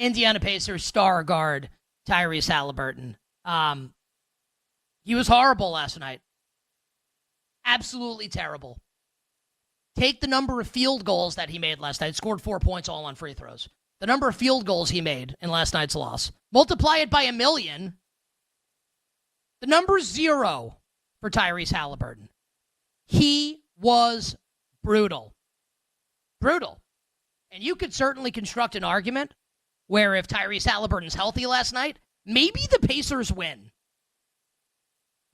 Indiana Pacers star guard Tyrese Haliburton. He was horrible last night. Absolutely terrible. Take the number of field goals that he made last night. Scored 4 points all on free throws. The number of field goals he made in last night's loss. Multiply it by 1,000,000. The number's 0 for Tyrese Haliburton. He was brutal. Brutal. And you could certainly construct an argument where if Tyrese Haliburton's healthy last night, maybe the Pacers win.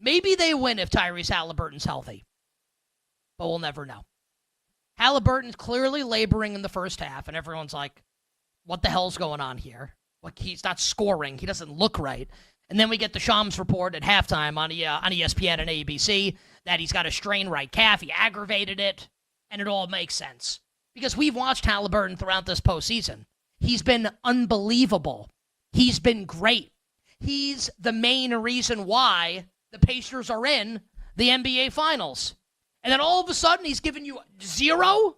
Maybe they win if Tyrese Haliburton's healthy. But we'll never know. Haliburton's clearly laboring in the first half, and everyone's like, what the hell's going on here? Like, he's not scoring. He doesn't look right. And then we get the Shams report at halftime on ESPN and ABC that he's got a strained right calf. He aggravated it, and it all makes sense. Because we've watched Haliburton throughout this postseason. He's been unbelievable. He's been great. He's the main reason why the Pacers are in the NBA Finals. And then all of a sudden, he's giving you 0,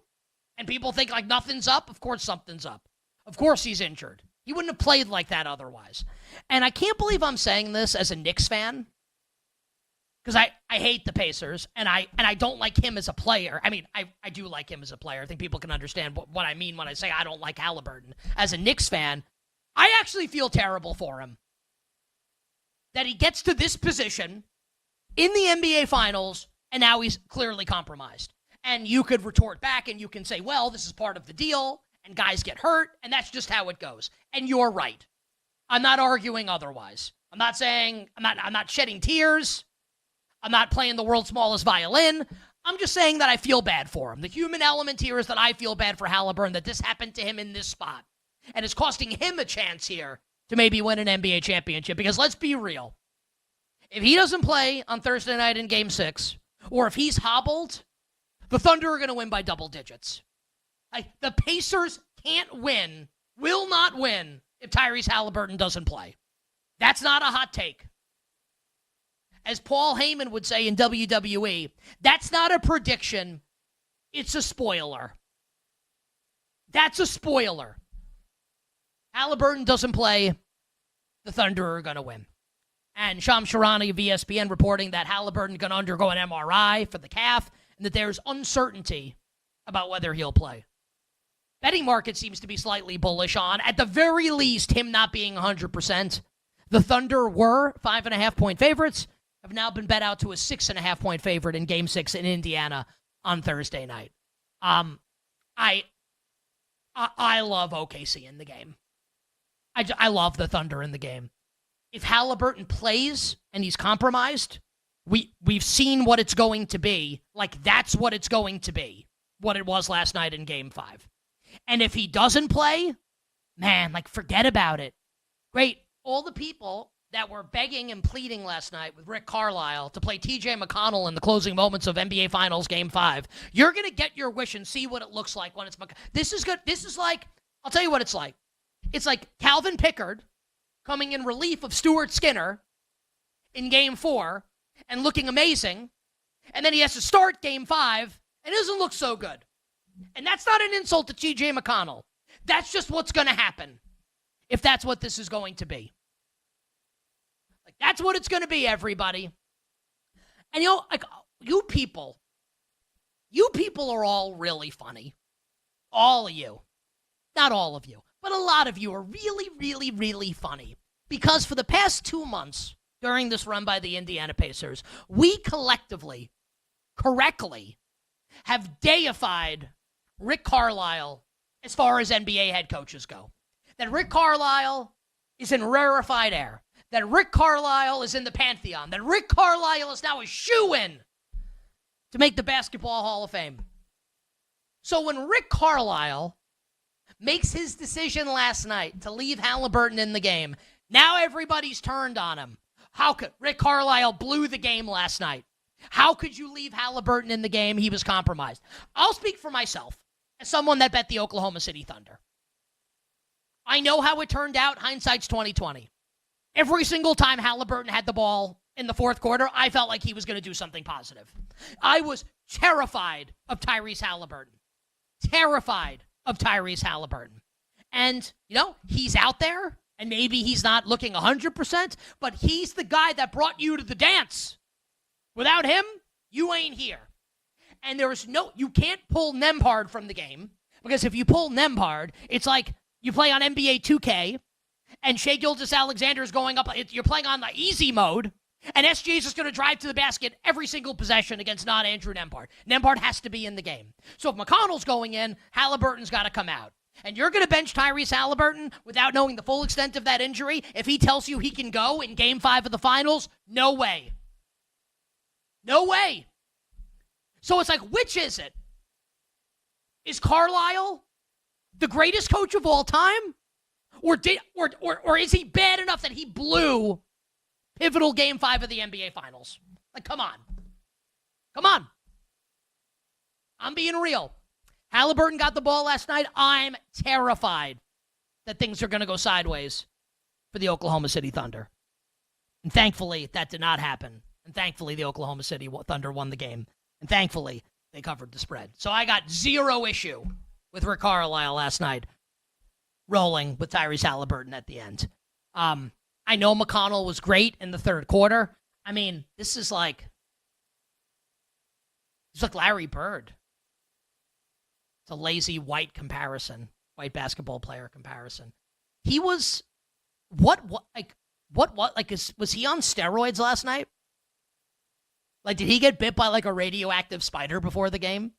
and people think like nothing's up. Of course something's up. Of course he's injured. He wouldn't have played like that otherwise. And I can't believe I'm saying this as a Knicks fan, because I hate the Pacers, and I don't like him as a player. I mean, I do like him as a player. I think people can understand what I mean when I say I don't like Haliburton. As a Knicks fan, I actually feel terrible for him. That he gets to this position in the NBA Finals, and now he's clearly compromised. And you could retort back and you can say, well, this is part of the deal, and guys get hurt, and that's just how it goes. And you're right. I'm not arguing otherwise. I'm not saying, I'm not shedding tears. I'm not playing the world's smallest violin. I'm just saying that I feel bad for him. The human element here is that I feel bad for Haliburton, that this happened to him in this spot. And it's costing him a chance here to maybe win an NBA championship. Because let's be real. If he doesn't play on Thursday night in Game 6, or if he's hobbled, the Thunder are going to win by double digits. The Pacers can't win, will not win, if Tyrese Haliburton doesn't play. That's not a hot take. As Paul Heyman would say in WWE, that's not a prediction, it's a spoiler. That's a spoiler. Haliburton doesn't play, the Thunder are going to win. And Shams Charania of ESPN reporting that Haliburton is going to undergo an MRI for the calf and that there's uncertainty about whether he'll play. Betting market seems to be slightly bullish on, at the very least, him not being 100%. The Thunder were 5.5-point favorites, have now been bet out to a 6.5-point favorite in Game 6 in Indiana on Thursday night. I love OKC in the game. I love the Thunder in the game. If Haliburton plays and he's compromised, we've seen what it's going to be. Like, that's what it's going to be, what it was last night in Game 5. And if he doesn't play, man, like, forget about it. Great. All the people that were begging and pleading last night with Rick Carlisle to play TJ McConnell in the closing moments of NBA Finals Game 5, you're going to get your wish and see what it looks like when it's This is good. This is like, I'll tell you what it's like. It's like Calvin Pickard coming in relief of Stuart Skinner in Game 4 and looking amazing, and then he has to start Game 5 and it doesn't look so good. And that's not an insult to TJ McConnell. That's just what's going to happen if that's what this is going to be. Like, that's what it's going to be, everybody. And, like, you people are all really funny. All of you. Not all of you, but a lot of you are really, really, really funny. Because for the past 2 months during this run by the Indiana Pacers, we collectively, correctly, have deified Rick Carlisle as far as NBA head coaches go. That Rick Carlisle is in rarefied air. That Rick Carlisle is in the pantheon. That Rick Carlisle is now a shoo-in to make the Basketball Hall of Fame. So when Rick Carlisle makes his decision last night to leave Haliburton in the game, now everybody's turned on him. How could Rick Carlisle blew the game last night? How could you leave Haliburton in the game? He was compromised. I'll speak for myself as someone that bet the Oklahoma City Thunder. I know how it turned out. Hindsight's 20/20. Every single time Haliburton had the ball in the fourth quarter, I felt like he was going to do something positive. I was terrified of Tyrese Haliburton. Terrified of Tyrese Haliburton. And, he's out there, and maybe he's not looking 100%, but he's the guy that brought you to the dance. Without him, you ain't here. And you can't pull Nembhard from the game, because if you pull Nembhard, it's like you play on NBA 2K, and Shai Gilgeous-Alexander is going up. You're playing on the easy mode, and SGA is just going to drive to the basket every single possession against non-Andrew Nembhard. Nembhard has to be in the game. So if McConnell's going in, Haliburton's got to come out. And you're going to bench Tyrese Haliburton without knowing the full extent of that injury if he tells you he can go in Game 5 of the Finals? No way. No way. So it's like, which is it? Is Carlisle the greatest coach of all time? Or is he bad enough that he blew pivotal Game 5 of the NBA Finals? Like, come on. Come on. I'm being real. Haliburton got the ball last night. I'm terrified that things are going to go sideways for the Oklahoma City Thunder. And thankfully, that did not happen. And thankfully, the Oklahoma City Thunder won the game. And thankfully, they covered the spread. So I got zero issue with Rick Carlisle last night rolling with Tyrese Haliburton at the end. I know McConnell was great in the third quarter. I mean, this is like, it's like Larry Bird. It's a lazy white comparison, white basketball player comparison. He was, was he on steroids last night? Like, did he get bit by like a radioactive spider before the game?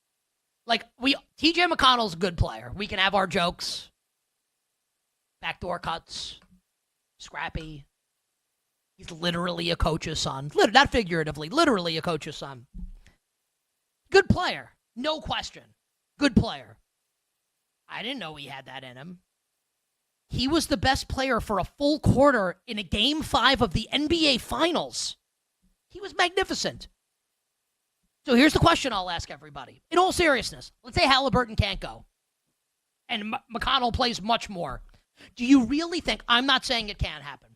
Like, TJ McConnell's a good player. We can have our jokes. Backdoor cuts. Scrappy. He's literally a coach's son. Not figuratively, literally a coach's son. Good player. No question. Good player. I didn't know he had that in him. He was the best player for a full quarter in a Game 5 of the NBA Finals. He was magnificent. So here's the question I'll ask everybody. In all seriousness, let's say Haliburton can't go. And McConnell plays much more. Do you really think, I'm not saying it can't happen,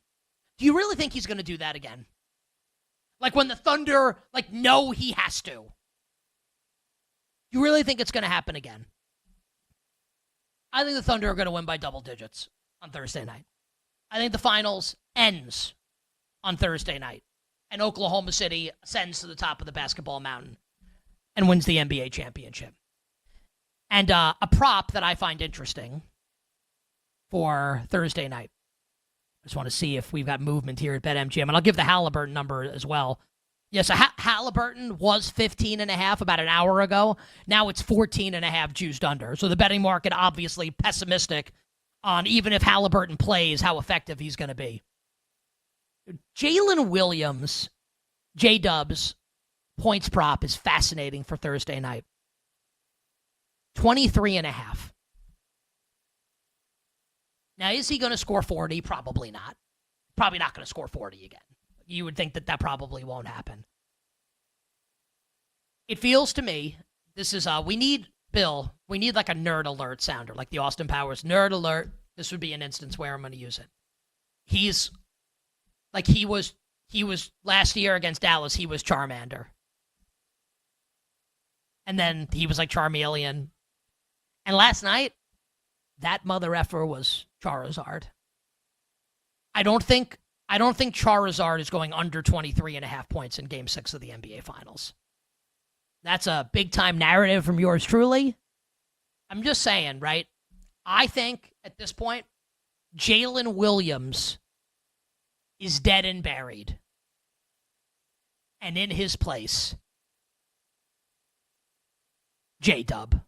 do you really think he's going to do that again? Like when the Thunder, know he has to. You really think it's going to happen again? I think the Thunder are going to win by double digits on Thursday night. I think the finals ends on Thursday night. And Oklahoma City ascends to the top of the basketball mountain and wins the NBA championship. And a prop that I find interesting for Thursday night. I just want to see if we've got movement here at BetMGM. And I'll give the Haliburton number as well. Yes, Haliburton was 15.5 about an hour ago. Now it's 14.5 juiced under. So the betting market obviously pessimistic on even if Haliburton plays, how effective he's going to be. Jalen Williams, J-Dubs, points prop is fascinating for Thursday night. 23.5. Now, is he going to score 40? Probably not. Probably not going to score 40 again. You would think that probably won't happen. It feels to me, this is, we need like a nerd alert sounder, like the Austin Powers nerd alert. This would be an instance where I'm going to use it. He's, like he was last year against Dallas, he was Charmander. And then he was like Charmeleon. And last night, that mother effer was Charizard. I don't think Charizard is going under 23.5 points in Game 6 of the NBA Finals. That's a big-time narrative from yours truly. I'm just saying, right? I think, at this point, Jalen Williams is dead and buried. And in his place, J-Dub.